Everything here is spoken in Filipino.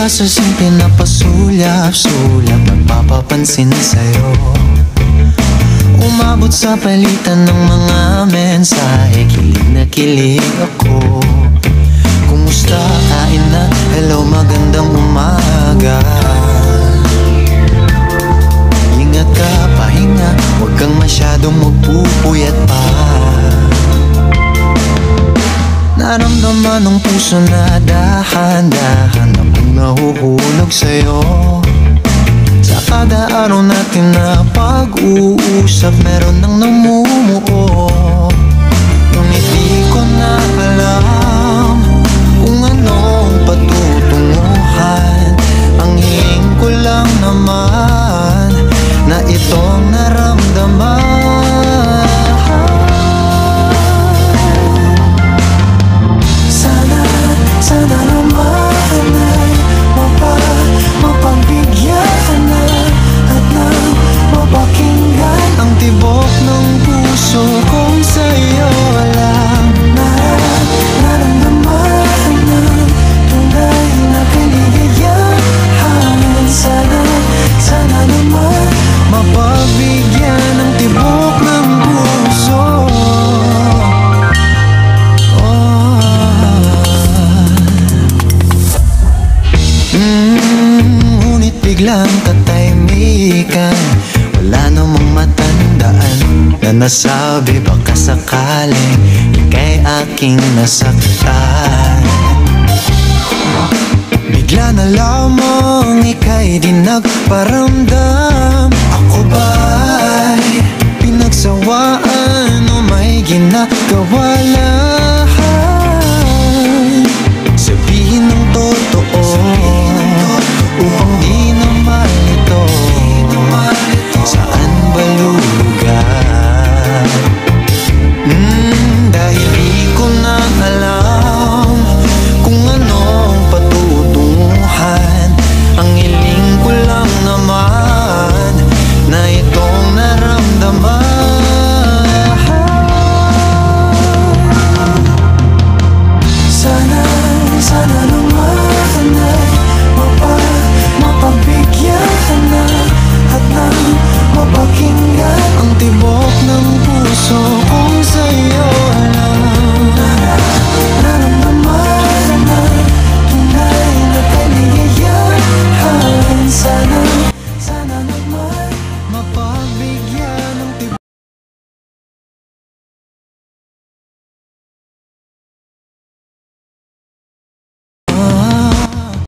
sa simple na pasulyap-sulyap, nagpapapansin sa'yo. Umabot sa palitan ng mga mensahe, kilig na kilig ako. Kumusta, kain na, hello, magandang umaga. Ingat ka, pahinga, huwag kang masyadong magpupuyat pa. Naramdaman ng puso na dahan-dahan na pag nahuhulog sa'yo. Sa kada araw natin na pag-uusap, meron nang namumuo. Ngunit di ko na alam kung anong patutunguhan. Ang hiling ko lang naman na itong naramdaman. Sana naman ay mapagbigyan na at nang mapakinggan ang tibok ng puso kong sa'yo lang. Naramdaman ng tunay na kaligayahan. Sana naman mapagbigyan ang tibok ng puso. Ngunit biglang katahimikan, wala namang matandaan na nasabi baka sakaling ika'y aking nasaktan. Bigla na lamang ika'y di nagparamdam. Ako ba'y pinagsawaan o may ginagawa lang?